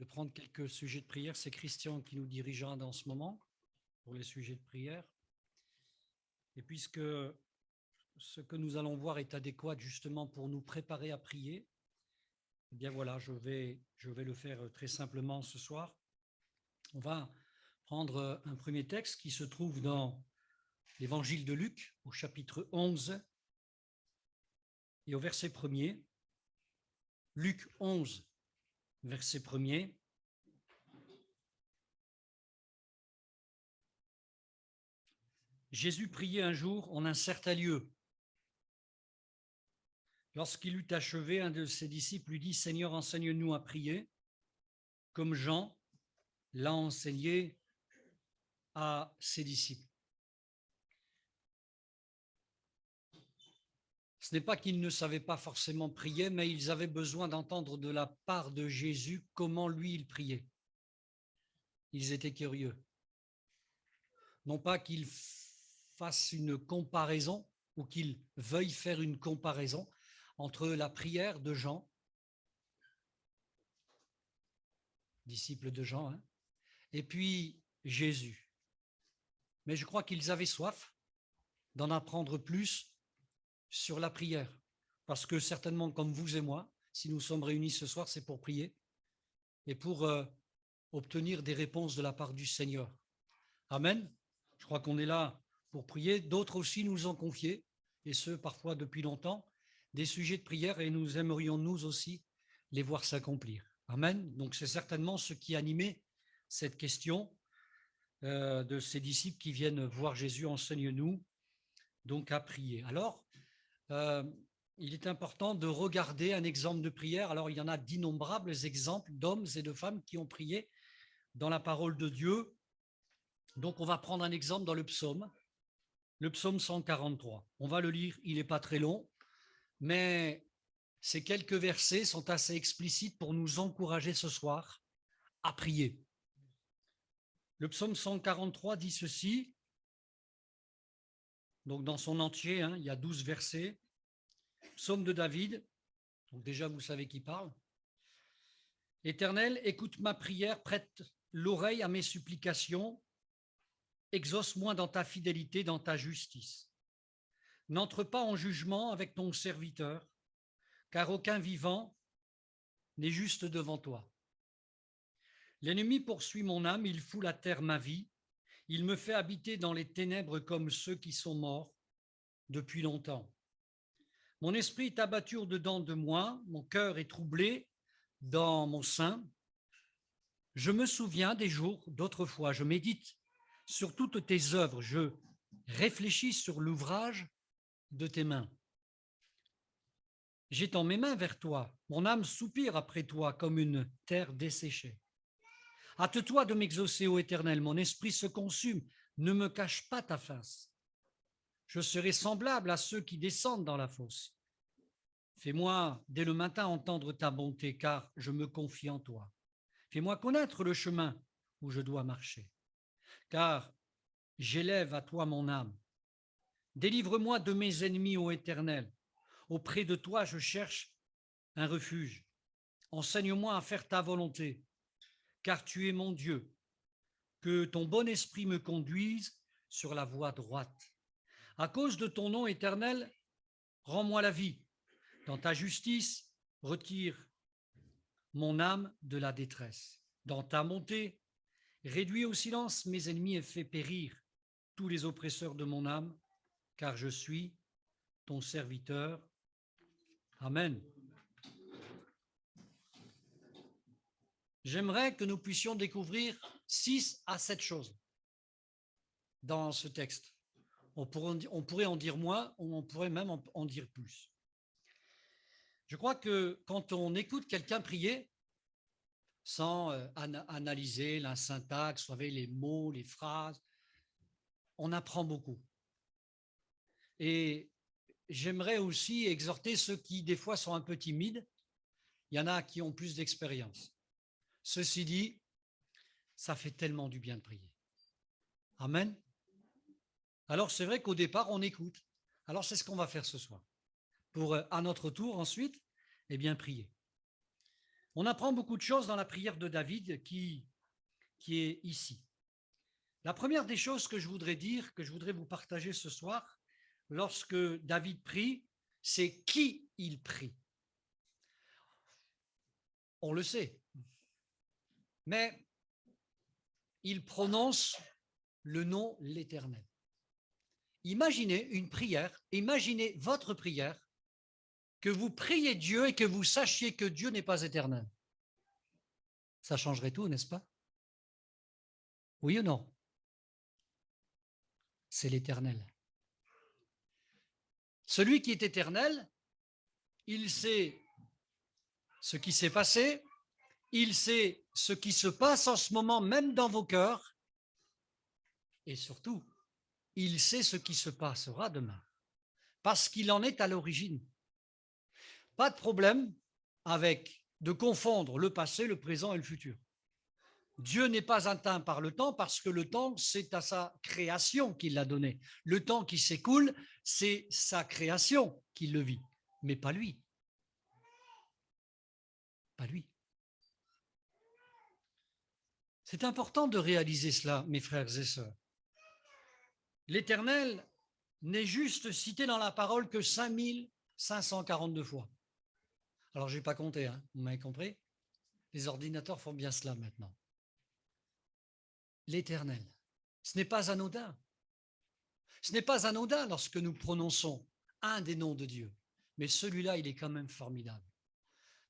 de prendre quelques sujets de prière. C'est Christian qui nous dirigera dans ce moment pour les sujets de prière. Et puisque ce que nous allons voir est adéquat justement pour nous préparer à prier, eh bien voilà, je vais le faire très simplement ce soir. On va prendre un premier texte qui se trouve dans l'évangile de Luc, au chapitre 11 et au verset 1er. Luc 11, verset 1er. Jésus priait un jour en un certain lieu. Lorsqu'il eut achevé, un de ses disciples lui dit « Seigneur, enseigne-nous à prier, comme Jean l'a enseigné à ses disciples. » Ce n'est pas qu'ils ne savaient pas forcément prier, mais ils avaient besoin d'entendre de la part de Jésus comment lui il priait. Ils étaient curieux. Non pas qu'ils fassent une comparaison ou qu'ils veuillent faire une comparaison entre la prière de Jean, disciple de Jean, et puis Jésus. Mais je crois qu'ils avaient soif d'en apprendre plus sur la prière, parce que certainement comme vous et moi, si nous sommes réunis ce soir, c'est pour prier et pour obtenir des réponses de la part du Seigneur. Amen. Je crois qu'on est là pour prier. D'autres aussi nous ont confié, et ce parfois depuis longtemps, des sujets de prière, et nous aimerions nous aussi les voir s'accomplir. Amen. Donc c'est certainement ce qui animait cette question de ces disciples qui viennent voir Jésus, enseigne-nous donc à prier. Alors, il est important de regarder un exemple de prière. Alors, il y en a d'innombrables exemples d'hommes et de femmes qui ont prié dans la parole de Dieu. Donc, on va prendre un exemple dans le psaume 143. On va le lire, il n'est pas très long, mais ces quelques versets sont assez explicites pour nous encourager ce soir à prier. Le psaume 143 dit ceci, donc dans son entier, il y a 12 versets. Psaume de David, donc déjà vous savez qui parle. « Éternel, écoute ma prière, prête l'oreille à mes supplications, exauce-moi dans ta fidélité, dans ta justice. N'entre pas en jugement avec ton serviteur, car aucun vivant n'est juste devant toi. L'ennemi poursuit mon âme, il fout la terre ma vie, il me fait habiter dans les ténèbres comme ceux qui sont morts depuis longtemps. Mon esprit est abattu au-dedans de moi, mon cœur est troublé dans mon sein. Je me souviens des jours d'autrefois, je médite sur toutes tes œuvres, je réfléchis sur l'ouvrage de tes mains. J'étends mes mains vers toi, mon âme soupire après toi comme une terre desséchée. Hâte-toi de m'exaucer, ô Éternel, mon esprit se consume, ne me cache pas ta face. Je serai semblable à ceux qui descendent dans la fosse. Fais-moi dès le matin entendre ta bonté, car je me confie en toi. Fais-moi connaître le chemin où je dois marcher, car j'élève à toi mon âme. Délivre-moi de mes ennemis, ô Éternel. Auprès de toi, je cherche un refuge. Enseigne-moi à faire ta volonté, car tu es mon Dieu. Que ton bon esprit me conduise sur la voie droite. À cause de ton nom éternel, rends-moi la vie. Dans ta justice, retire mon âme de la détresse. Dans ta bonté, réduis au silence mes ennemis et fais périr tous les oppresseurs de mon âme, car je suis ton serviteur. Amen. J'aimerais que nous puissions découvrir 6 à 7 choses dans ce texte. On pourrait en dire moins, ou on pourrait même en dire plus. Je crois que quand on écoute quelqu'un prier, sans analyser la syntaxe, vous savez, les mots, les phrases, on apprend beaucoup. Et j'aimerais aussi exhorter ceux qui, des fois, sont un peu timides. Il y en a qui ont plus d'expérience. Ceci dit, ça fait tellement du bien de prier. Amen. Alors, c'est vrai qu'au départ, on écoute. Alors, c'est ce qu'on va faire ce soir. Pour, à notre tour, ensuite, eh bien, prier. On apprend beaucoup de choses dans la prière de David qui est ici. La première des choses que je voudrais dire, que je voudrais vous partager ce soir, lorsque David prie, c'est qui il prie. On le sait, mais il prononce le nom l'Éternel. Imaginez une prière, imaginez votre prière, que vous priez Dieu et que vous sachiez que Dieu n'est pas éternel. Ça changerait tout, n'est-ce pas? Oui ou non? C'est l'Éternel. Celui qui est éternel, il sait ce qui s'est passé, il sait ce qui se passe en ce moment, même dans vos cœurs, et surtout, il sait ce qui se passera demain, parce qu'il en est à l'origine. Pas de problème avec de confondre le passé, le présent et le futur. Dieu n'est pas atteint par le temps parce que le temps, c'est à sa création qu'il l'a donné. Le temps qui s'écoule, c'est sa création qui le vit, mais pas lui. Pas lui. C'est important de réaliser cela, mes frères et sœurs. L'Éternel n'est juste cité dans la parole que 5542 fois. Alors, je n'ai pas compté, hein, vous m'avez compris? Les ordinateurs font bien cela maintenant. L'Éternel, ce n'est pas anodin. Ce n'est pas anodin lorsque nous prononçons un des noms de Dieu, mais celui-là, il est quand même formidable.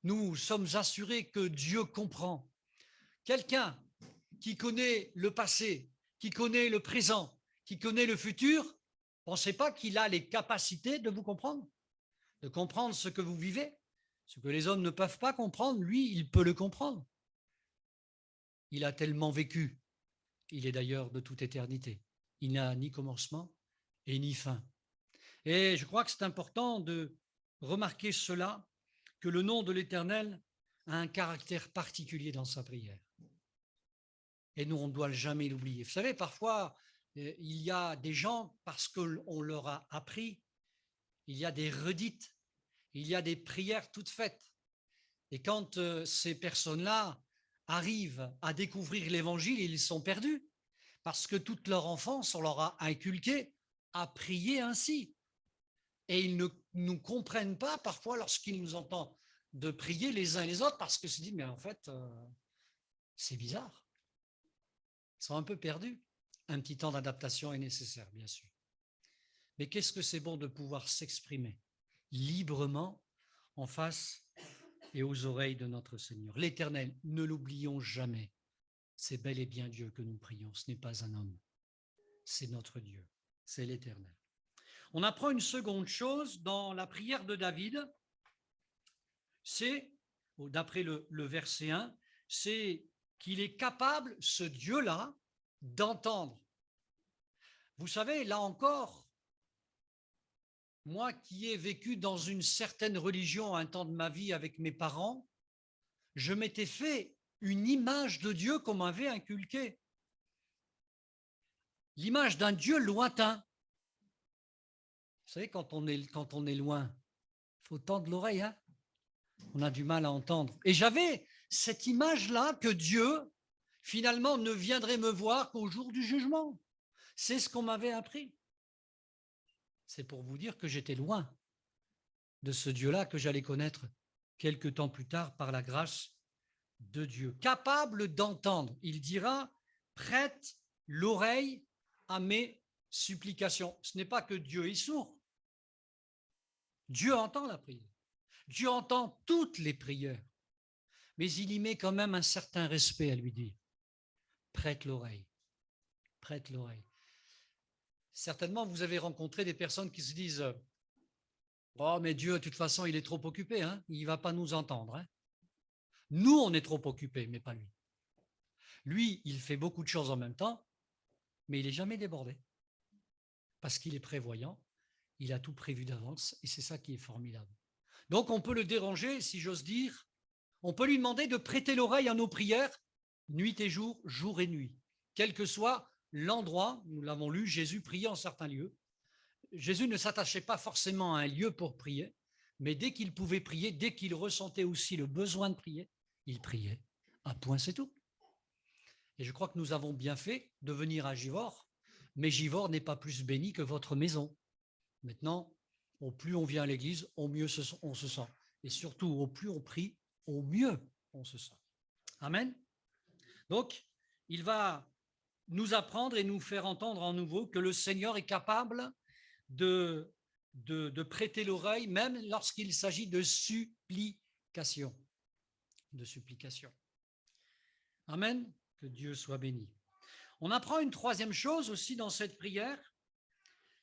Nous sommes assurés que Dieu comprend. Quelqu'un qui connaît le passé, qui connaît le présent, qui connaît le futur, pensez pas qu'il a les capacités de vous comprendre, de comprendre ce que vous vivez. Ce que les hommes ne peuvent pas comprendre, lui, il peut le comprendre. Il a tellement vécu. Il est d'ailleurs de toute éternité. Il n'a ni commencement et ni fin. Et je crois que c'est important de remarquer cela, que le nom de l'Éternel a un caractère particulier dans sa prière. Et nous, on ne doit jamais l'oublier. Vous savez, parfois, il y a des gens, parce qu'on leur a appris, il y a des redites, il y a des prières toutes faites. Et quand ces personnes-là arrivent à découvrir l'Évangile, ils sont perdus, parce que toute leur enfance, on leur a inculqué à prier ainsi. Et ils ne nous comprennent pas parfois lorsqu'ils nous entendent de prier les uns et les autres, parce que se disent, mais en fait, c'est bizarre. Ils sont un peu perdus. Un petit temps d'adaptation est nécessaire, bien sûr. Mais qu'est-ce que c'est bon de pouvoir s'exprimer librement en face et aux oreilles de notre Seigneur. L'Éternel, ne l'oublions jamais. C'est bel et bien Dieu que nous prions, ce n'est pas un homme. C'est notre Dieu, c'est l'Éternel. On apprend une seconde chose dans la prière de David, c'est, d'après le verset 1, c'est qu'il est capable, ce Dieu-là, d'entendre. Vous savez, là encore, moi qui ai vécu dans une certaine religion un temps de ma vie avec mes parents, je m'étais fait une image de Dieu qu'on m'avait inculquée. L'image d'un Dieu lointain. Vous savez, quand on est loin, il faut tendre l'oreille, hein? On a du mal à entendre. Et j'avais cette image-là que Dieu, finalement, ne viendrait me voir qu'au jour du jugement. C'est ce qu'on m'avait appris. C'est pour vous dire que j'étais loin de ce Dieu-là que j'allais connaître quelque temps plus tard par la grâce de Dieu. Capable d'entendre, il dira, prête l'oreille à mes supplications. Ce n'est pas que Dieu est sourd. Dieu entend la prière. Dieu entend toutes les prières. Mais il y met quand même un certain respect à lui dire, prête l'oreille, prête l'oreille. Certainement, vous avez rencontré des personnes qui se disent, oh, mais Dieu, de toute façon, il est trop occupé, hein, il ne va pas nous entendre. Hein. Nous, on est trop occupés, mais pas lui. Lui, il fait beaucoup de choses en même temps, mais il n'est jamais débordé. Parce qu'il est prévoyant, il a tout prévu d'avance, et c'est ça qui est formidable. Donc, on peut le déranger, si j'ose dire. On peut lui demander de prêter l'oreille à nos prières, nuit et jour, jour et nuit. Quel que soit l'endroit, nous l'avons lu, Jésus priait en certains lieux. Jésus ne s'attachait pas forcément à un lieu pour prier, mais dès qu'il pouvait prier, dès qu'il ressentait aussi le besoin de prier, Il priait. Un point, c'est tout. Et je crois que nous avons bien fait de venir à Givors, mais Givors n'est pas plus béni que votre maison. Maintenant, au plus on vient à l'église, au mieux on se sent. Et surtout, au plus on prie, au mieux on se sent. Amen. Donc, il va nous apprendre et nous faire entendre en nouveau que le Seigneur est capable de prêter l'oreille, même lorsqu'il s'agit de supplication. De supplication. Amen. Que Dieu soit béni. On apprend une troisième chose aussi dans cette prière,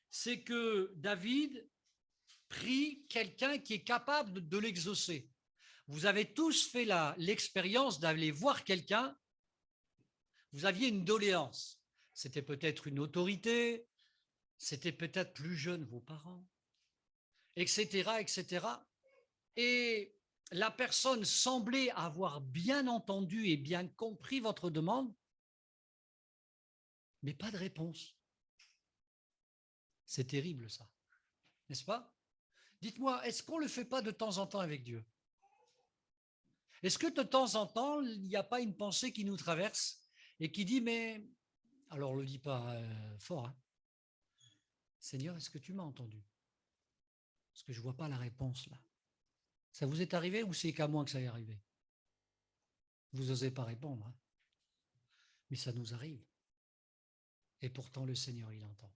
c'est que David prie quelqu'un qui est capable de l'exaucer. Vous avez tous fait l'expérience d'aller voir quelqu'un, vous aviez une doléance. C'était peut-être une autorité, c'était peut-être plus jeune vos parents, etc., etc. Et la personne semblait avoir bien entendu et bien compris votre demande, mais pas de réponse. C'est terrible ça, n'est-ce pas? Dites-moi, est-ce qu'on ne le fait pas de temps en temps avec Dieu? Est-ce que de temps en temps, il n'y a pas une pensée qui nous traverse et qui dit, mais, alors on ne le dit pas fort, hein, Seigneur, est-ce que tu m'as entendu? Parce que je ne vois pas la réponse là. Ça vous est arrivé ou c'est qu'à moi que ça est arrivé? Vous n'osez pas répondre, hein, mais ça nous arrive. Et pourtant, le Seigneur, il entend.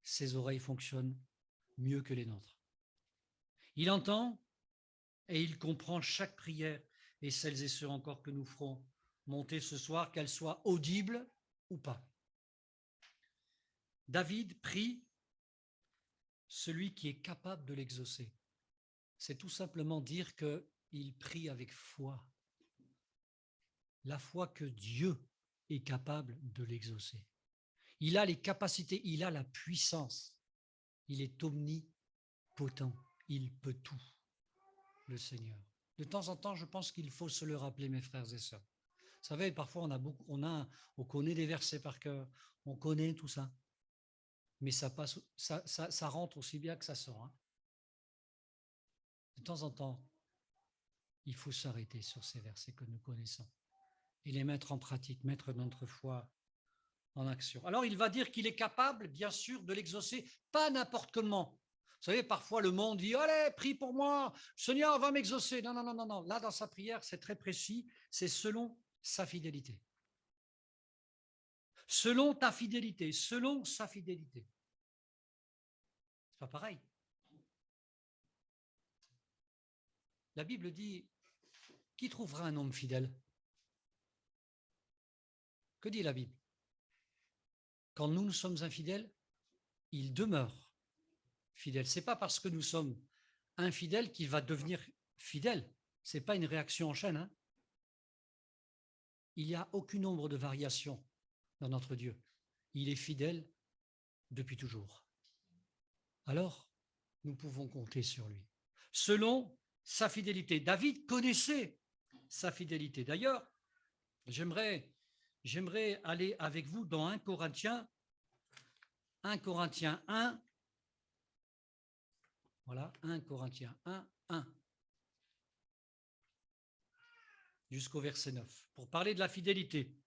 Ses oreilles fonctionnent mieux que les nôtres. Il entend et il comprend chaque prière et celles et ceux encore que nous ferons monter ce soir, qu'elles soient audibles ou pas. David prie celui qui est capable de l'exaucer. C'est tout simplement dire qu'il prie avec foi. La foi que Dieu est capable de l'exaucer. Il a les capacités, il a la puissance. Il est omnipotent. Il peut tout, le Seigneur. De temps en temps, je pense qu'il faut se le rappeler, mes frères et sœurs. Vous savez, parfois, on connaît des versets par cœur, on connaît tout ça. Mais ça rentre aussi bien que ça sort. Hein. De temps en temps, il faut s'arrêter sur ces versets que nous connaissons et les mettre en pratique, mettre notre foi en action. Alors, il va dire qu'il est capable, bien sûr, de l'exaucer, pas n'importe comment. Vous savez, parfois, le monde dit « Allez, prie pour moi, Seigneur va m'exaucer. » Non, non, non, non, non. Là, dans sa prière, c'est très précis, c'est selon sa fidélité. Selon ta fidélité, selon sa fidélité. C'est pas pareil. La Bible dit « Qui trouvera un homme fidèle ?» Que dit la Bible? Quand nous sommes infidèles, il demeure fidèle. Ce n'est pas parce que nous sommes infidèles qu'il va devenir fidèle. Ce n'est pas une réaction en chaîne. Hein. Il n'y a aucun nombre de variations dans notre Dieu. Il est fidèle depuis toujours. Alors, nous pouvons compter sur lui. Selon sa fidélité. David connaissait sa fidélité. D'ailleurs, j'aimerais aller avec vous dans 1 Corinthiens 1. Voilà, 1 Corinthiens 1, 1. Jusqu'au verset 9, pour parler de la fidélité.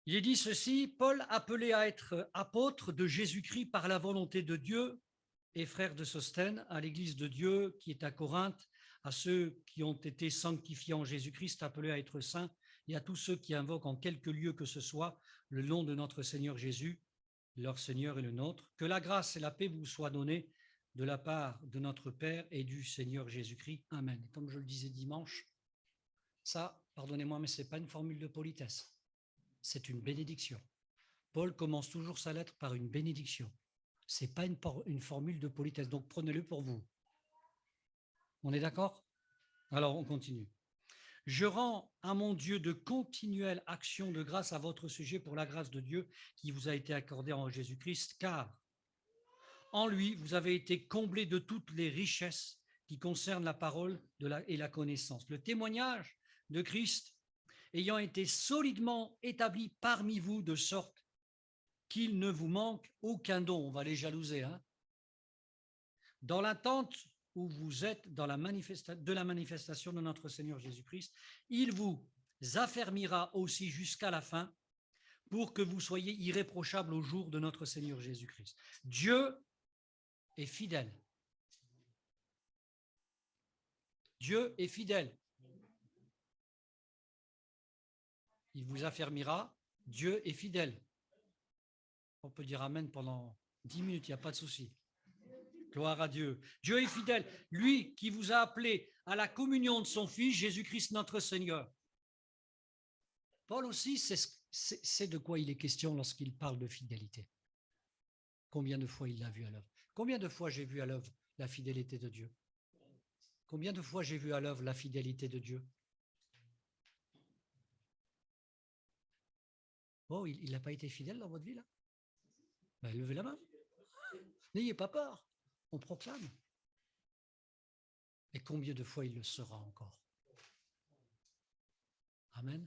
Il est dit ceci, Paul, appelé à être apôtre de Jésus-Christ par la volonté de Dieu et frère de Sosthène, à l'église de Dieu qui est à Corinthe, à ceux qui ont été sanctifiés en Jésus-Christ, appelés à être saints, et à tous ceux qui invoquent en quelque lieu que ce soit le nom de notre Seigneur Jésus, leur Seigneur et le nôtre. Que la grâce et la paix vous soient données de la part de notre Père et du Seigneur Jésus-Christ. Amen. Comme je le disais dimanche, ça, pardonnez-moi, mais ce n'est pas une formule de politesse. C'est une bénédiction. Paul commence toujours sa lettre par une bénédiction. Ce n'est pas une formule de politesse, donc prenez-le pour vous. On est d'accord? Alors, on continue. Je rends à mon Dieu de continuelles actions de grâce à votre sujet pour la grâce de Dieu qui vous a été accordée en Jésus-Christ, car en lui, vous avez été comblés de toutes les richesses qui concernent la parole et la connaissance. Le témoignage de Christ ayant été solidement établi parmi vous de sorte qu'il ne vous manque aucun don. On va les jalouser. Hein. Dans l'attente où vous êtes dans de la manifestation de notre Seigneur Jésus-Christ. Il vous affermira aussi jusqu'à la fin pour que vous soyez irréprochables au jour de notre Seigneur Jésus-Christ. Dieu est fidèle. Dieu est fidèle. Il vous affermira. Dieu est fidèle. On peut dire amen pendant 10 minutes, il n'y a pas de souci. Gloire à Dieu. Dieu est fidèle. Lui qui vous a appelé à la communion de son Fils, Jésus-Christ notre Seigneur. Paul aussi, c'est de quoi il est question lorsqu'il parle de fidélité. Combien de fois il l'a vu à l'œuvre? Combien de fois j'ai vu à l'œuvre la fidélité de Dieu? Combien de fois j'ai vu à l'œuvre la fidélité de Dieu? Oh, il n'a pas été fidèle dans votre vie, là? Ben, levez la main. N'ayez pas peur. On proclame. Et combien de fois il le sera encore? Amen.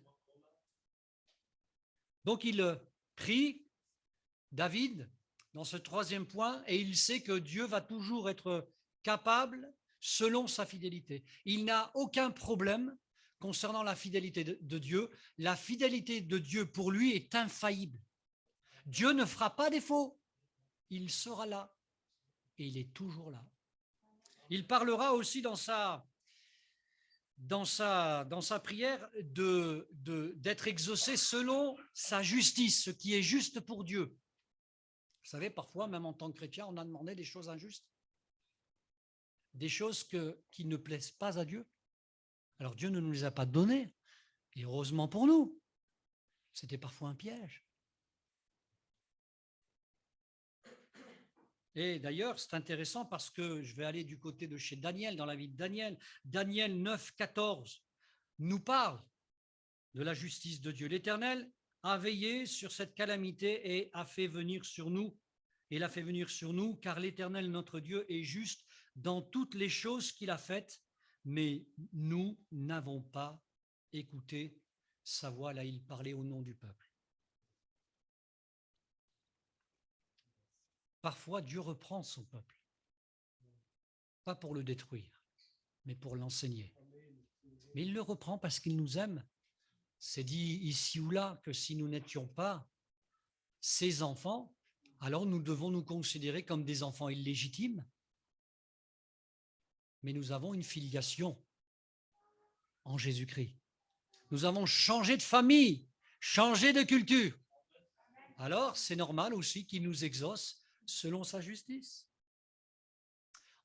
Donc il prie David dans ce troisième point et il sait que Dieu va toujours être capable selon sa fidélité. Il n'a aucun problème concernant la fidélité de Dieu. La fidélité de Dieu pour lui est infaillible. Dieu ne fera pas défaut. Il sera là et il est toujours là. Il parlera aussi dans sa prière d'être exaucé selon sa justice, ce qui est juste pour Dieu. Vous savez, parfois, même en tant que chrétien, on a demandé des choses injustes, des choses qui ne plaisent pas à Dieu. Alors Dieu ne nous les a pas données, et heureusement pour nous. C'était parfois un piège. Et d'ailleurs, c'est intéressant parce que je vais aller du côté de chez Daniel, dans la vie de Daniel. Daniel 9, 14 nous parle de la justice de Dieu. L'Éternel a veillé sur cette calamité et a fait venir sur nous, et l'a fait venir sur nous, car l'Éternel, notre Dieu, est juste dans toutes les choses qu'il a faites, mais nous n'avons pas écouté sa voix. Là, il parlait au nom du peuple. Parfois, Dieu reprend son peuple, pas pour le détruire, mais pour l'enseigner. Mais il le reprend parce qu'il nous aime. C'est dit ici ou là que si nous n'étions pas ses enfants, alors nous devons nous considérer comme des enfants illégitimes. Mais nous avons une filiation en Jésus-Christ. Nous avons changé de famille, changé de culture. Alors, c'est normal aussi qu'il nous exauce selon sa justice.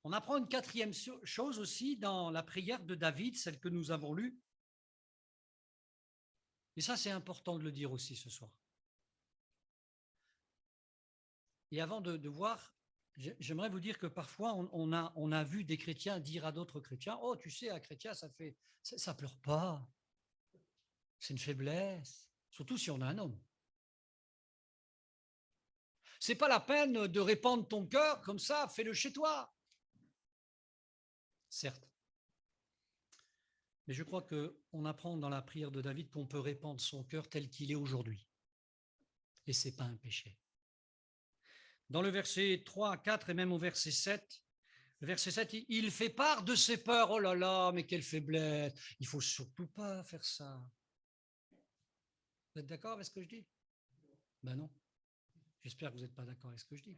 On apprend une quatrième chose aussi dans la prière de David, celle que nous avons lue. Et ça, c'est important de le dire aussi ce soir. Et avant de voir, j'aimerais vous dire que parfois, on a vu des chrétiens dire à d'autres chrétiens, « Oh, tu sais, un chrétien, ça pleure pas. C'est une faiblesse. » Surtout si on a un homme. C'est pas la peine de répandre ton cœur comme ça, fais-le chez toi. Certes. Mais je crois qu'on apprend dans la prière de David qu'on peut répandre son cœur tel qu'il est aujourd'hui. Et ce n'est pas un péché. Dans le verset 3, 4 et même au verset 7, le verset 7, il fait part de ses peurs. Oh là là, mais quelle faiblesse. Il ne faut surtout pas faire ça. Vous êtes d'accord avec ce que je dis? Ben non. J'espère que vous n'êtes pas d'accord avec ce que je dis.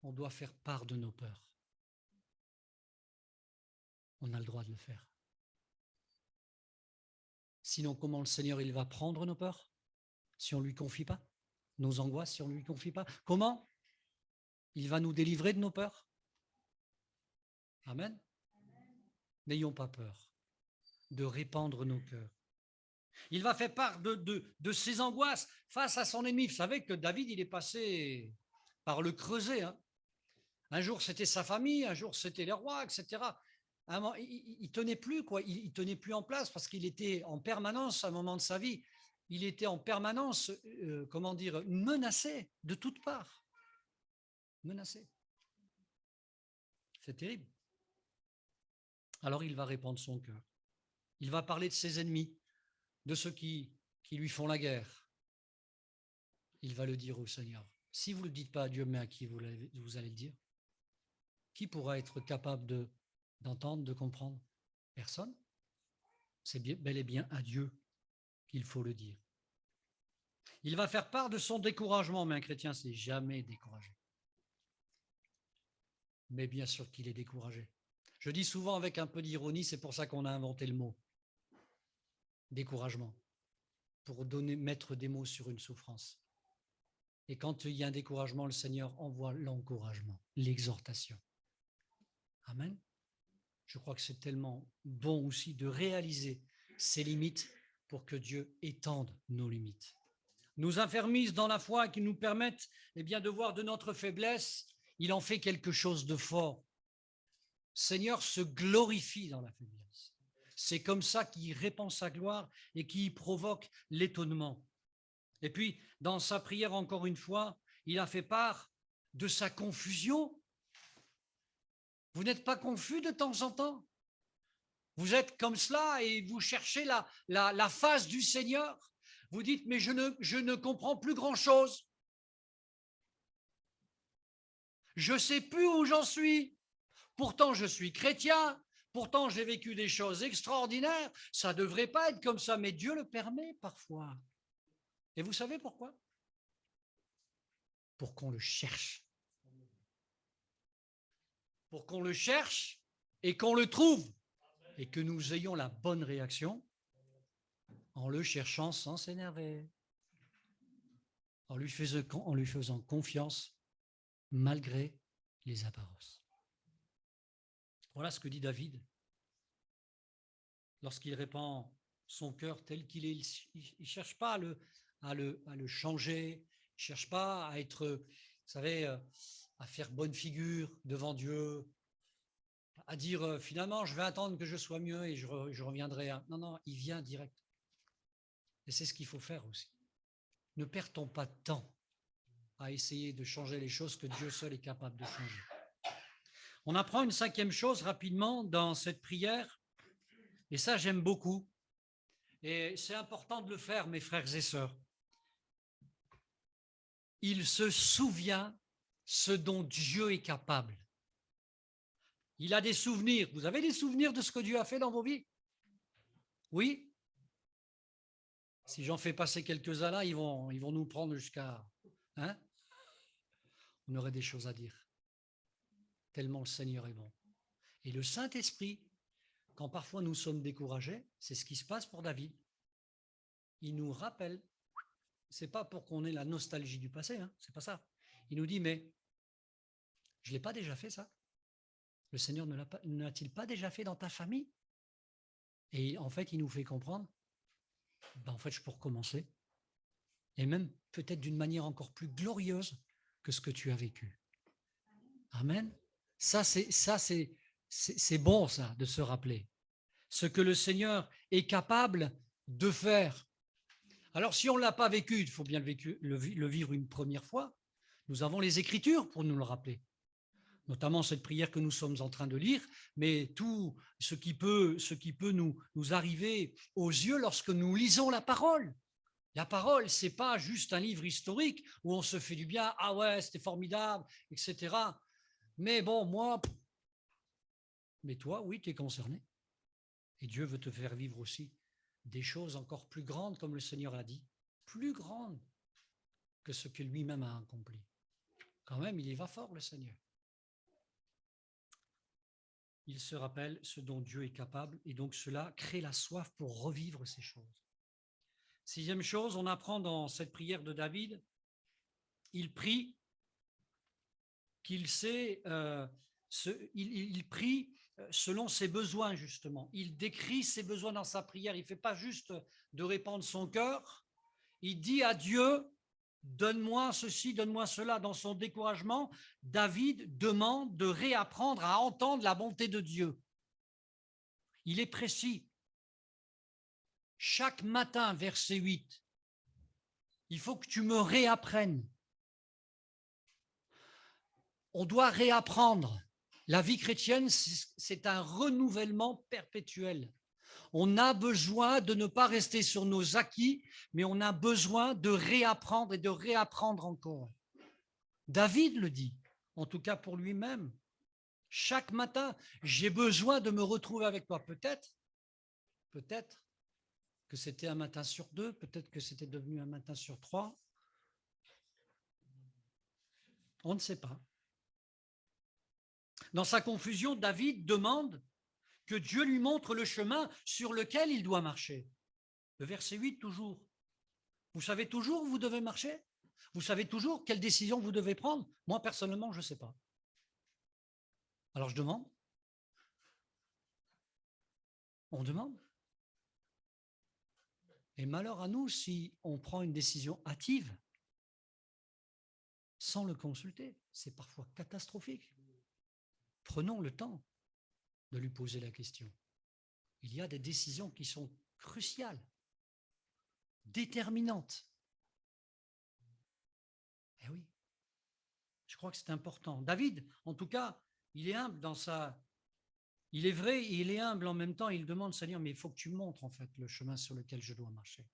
On doit faire part de nos peurs. On a le droit de le faire. Sinon, comment le Seigneur il va prendre nos peurs si on ne lui confie pas? Nos angoisses si on ne lui confie pas? Comment il va nous délivrer de nos peurs? Amen. N'ayons pas peur de répandre nos cœurs. Il va faire part de ses angoisses face à son ennemi. Vous savez que David, il est passé par le creuset. Hein. Un jour, c'était sa famille, un jour, c'était les rois, etc. Il tenait plus, quoi. Il tenait plus en place parce qu'il était en permanence, à un moment de sa vie, il était en permanence, menacé de toutes parts. Menacé. C'est terrible. Alors il va répandre son cœur. Il va parler de ses ennemis, de ceux qui lui font la guerre. Il va le dire au Seigneur. Si vous ne le dites pas à Dieu, mais à qui vous allez le dire? qui pourra être capable d'entendre, de comprendre? Personne. C'est bel et bien à Dieu qu'il faut le dire. Il va faire part de son découragement, mais un chrétien s'est jamais découragé. Mais bien sûr qu'il est découragé. Je dis souvent avec un peu d'ironie, c'est pour ça qu'on a inventé le mot découragement, pour mettre des mots sur une souffrance. Et quand il y a un découragement, le Seigneur envoie l'encouragement, l'exhortation. Amen. Je crois que c'est tellement bon aussi de réaliser ses limites pour que Dieu étende nos limites. Nous affermissent dans la foi qui nous permettent de voir de notre faiblesse, il en fait quelque chose de fort. Seigneur se glorifie dans la faiblesse. C'est comme ça qu'il répand sa gloire et qui provoque l'étonnement. Et puis, dans sa prière, encore une fois, il a fait part de sa confusion. Vous n'êtes pas confus de temps en temps? Vous êtes comme cela et vous cherchez la face du Seigneur. Vous dites, mais je ne comprends plus grand-chose. Je ne sais plus où j'en suis. Pourtant, je suis chrétien. Pourtant, j'ai vécu des choses extraordinaires. Ça ne devrait pas être comme ça, mais Dieu le permet parfois. Et vous savez pourquoi? Pour qu'on le cherche. Pour qu'on le cherche et qu'on le trouve. Et que nous ayons la bonne réaction en le cherchant sans s'énerver, en lui faisant confiance malgré les apparences. Voilà ce que dit David. Lorsqu'il répand son cœur tel qu'il est, il ne cherche pas à le changer, il ne cherche pas à être, vous savez, à faire bonne figure devant Dieu, à dire finalement je vais attendre que je sois mieux et je reviendrai. Non, il vient direct. Et c'est ce qu'il faut faire aussi. Ne perdons pas de temps à essayer de changer les choses que Dieu seul est capable de changer. On apprend une cinquième chose rapidement dans cette prière, et ça j'aime beaucoup, et c'est important de le faire, mes frères et sœurs. Il se souvient ce dont Dieu est capable. Il a des souvenirs. Vous avez des souvenirs de ce que Dieu a fait dans vos vies? Oui? Si j'en fais passer quelques-uns là, ils vont nous prendre jusqu'à... Hein? On aurait des choses à dire. Tellement le Seigneur est bon. Et le Saint-Esprit, quand parfois nous sommes découragés, c'est ce qui se passe pour David. Il nous rappelle, c'est pas pour qu'on ait la nostalgie du passé, hein, c'est pas ça. Il nous dit, mais je ne l'ai pas déjà fait ça? Le Seigneur ne l'a-t-il pas déjà fait dans ta famille? Et en fait, il nous fait comprendre, en fait, je peux recommencer. Et même peut-être d'une manière encore plus glorieuse que ce que tu as vécu. Amen. Ça, c'est bon, ça, de se rappeler. Ce que le Seigneur est capable de faire. Alors, si on ne l'a pas vécu, il faut bien le vivre une première fois. Nous avons les Écritures pour nous le rappeler. Notamment cette prière que nous sommes en train de lire, mais tout ce qui peut nous arriver aux yeux lorsque nous lisons la parole. La parole, ce n'est pas juste un livre historique où on se fait du bien, ah ouais, c'était formidable, etc. Mais bon, moi, mais toi, oui, tu es concerné. Et Dieu veut te faire vivre aussi des choses encore plus grandes, comme le Seigneur a dit, plus grandes que ce que lui-même a accompli. Quand même, il y va fort, le Seigneur. Il se rappelle ce dont Dieu est capable, et donc cela crée la soif pour revivre ces choses. Sixième chose, on apprend dans cette prière de David, il prie qu'il sait, il prie selon ses besoins, justement. Il décrit ses besoins dans sa prière. Il ne fait pas juste de répandre son cœur. Il dit à Dieu, donne-moi ceci, donne-moi cela. Dans son découragement, David demande de réapprendre à entendre la bonté de Dieu. Il est précis. Chaque matin, verset 8, il faut que tu me réapprennes. On doit réapprendre. La vie chrétienne, c'est un renouvellement perpétuel. On a besoin de ne pas rester sur nos acquis, mais on a besoin de réapprendre et de réapprendre encore. David le dit, en tout cas pour lui-même. Chaque matin, j'ai besoin de me retrouver avec toi. Peut-être que c'était un matin sur 2, peut-être que c'était devenu un matin sur 3. On ne sait pas. Dans sa confusion, David demande que Dieu lui montre le chemin sur lequel il doit marcher. Le verset 8, toujours. Vous savez toujours où vous devez marcher? Vous savez toujours quelle décision vous devez prendre? Moi, personnellement, je ne sais pas. Alors je demande. On demande. Et malheur à nous si on prend une décision hâtive sans le consulter. C'est parfois catastrophique. Prenons le temps de lui poser la question. Il y a des décisions qui sont cruciales, déterminantes. Eh oui, je crois que c'est important. David, en tout cas, il est humble dans sa... Il est vrai, il est humble en même temps, il demande, Seigneur, mais il faut que tu me montres en fait le chemin sur lequel je dois marcher.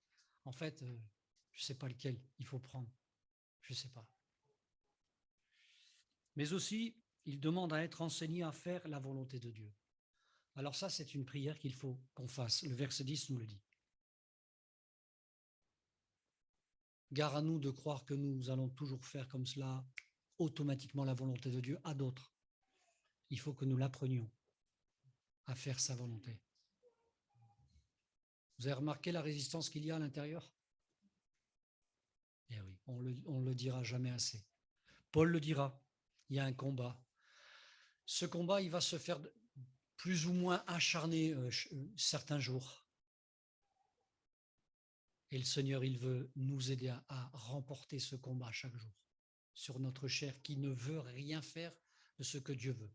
En fait, je ne sais pas lequel il faut prendre. Je ne sais pas. Mais aussi, il demande à être enseigné à faire la volonté de Dieu. Alors ça, c'est une prière qu'il faut qu'on fasse. Le verset 10 nous le dit. Gare à nous de croire que nous allons toujours faire comme cela, automatiquement la volonté de Dieu à d'autres. Il faut que nous l'apprenions à faire sa volonté. Vous avez remarqué la résistance qu'il y a à l'intérieur? Eh oui, on le dira jamais assez. Paul le dira, il y a un combat. Ce combat, il va se faire plus ou moins acharné certains jours. Et le Seigneur, il veut nous aider à remporter ce combat chaque jour sur notre chair qui ne veut rien faire de ce que Dieu veut.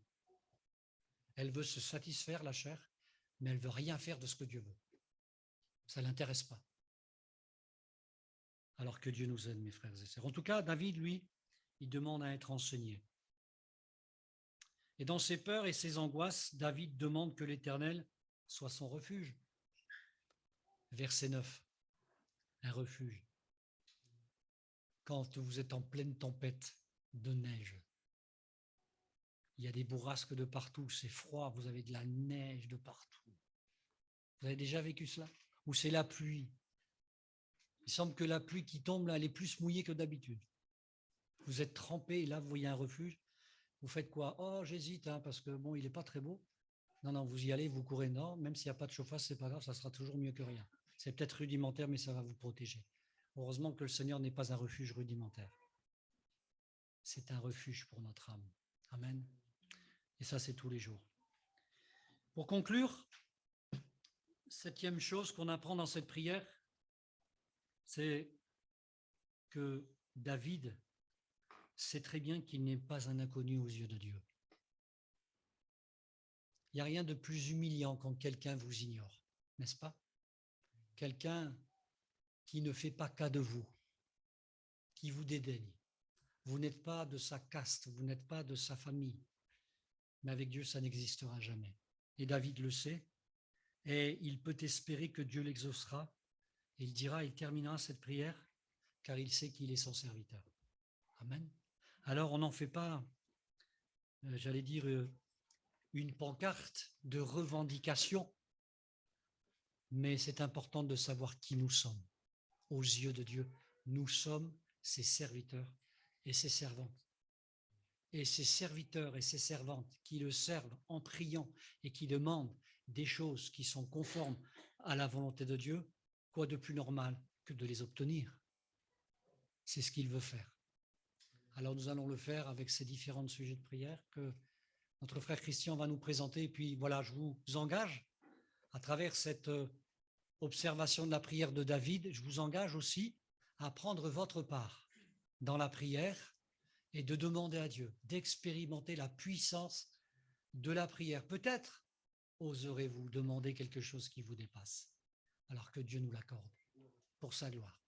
Elle veut se satisfaire, la chair, mais elle ne veut rien faire de ce que Dieu veut. Ça ne l'intéresse pas. Alors que Dieu nous aide, mes frères et sœurs. En tout cas, David, lui, il demande à être enseigné. Et dans ses peurs et ses angoisses, David demande que l'Éternel soit son refuge. Verset 9, un refuge. Quand vous êtes en pleine tempête de neige, il y a des bourrasques de partout, c'est froid, vous avez de la neige de partout. Vous avez déjà vécu cela? Ou c'est la pluie? Il semble que la pluie qui tombe là, elle est plus mouillée que d'habitude. Vous êtes trempé et là, vous voyez un refuge. Vous faites quoi? Oh, j'hésite, parce que bon, il n'est pas très beau. Non, vous y allez, vous courez. Non, même s'il n'y a pas de chauffage, c'est pas grave, ça sera toujours mieux que rien. C'est peut-être rudimentaire, mais ça va vous protéger. Heureusement que le Seigneur n'est pas un refuge rudimentaire. C'est un refuge pour notre âme. Amen. Et ça, c'est tous les jours. Pour conclure, 7e chose qu'on apprend dans cette prière, c'est que David sait très bien qu'il n'est pas un inconnu aux yeux de Dieu. Il n'y a rien de plus humiliant quand quelqu'un vous ignore, n'est-ce pas? Quelqu'un qui ne fait pas cas de vous, qui vous dédaigne. Vous n'êtes pas de sa caste, vous n'êtes pas de sa famille. Mais avec Dieu, ça n'existera jamais. Et David le sait, et il peut espérer que Dieu l'exaucera. Et il dira, il terminera cette prière, car il sait qu'il est son serviteur. Amen. Alors on n'en fait pas, j'allais dire, une pancarte de revendication, mais c'est important de savoir qui nous sommes. Aux yeux de Dieu, nous sommes ses serviteurs et ses servantes. Et ces serviteurs et ces servantes qui le servent en priant et qui demandent des choses qui sont conformes à la volonté de Dieu, quoi de plus normal que de les obtenir? C'est ce qu'il veut faire. Alors nous allons le faire avec ces différents sujets de prière que notre frère Christian va nous présenter. Et puis voilà, je vous engage à travers cette observation de la prière de David, je vous engage aussi à prendre votre part dans la prière et de demander à Dieu d'expérimenter la puissance de la prière. Peut-être oserez-vous demander quelque chose qui vous dépasse, alors que Dieu nous l'accorde pour sa gloire.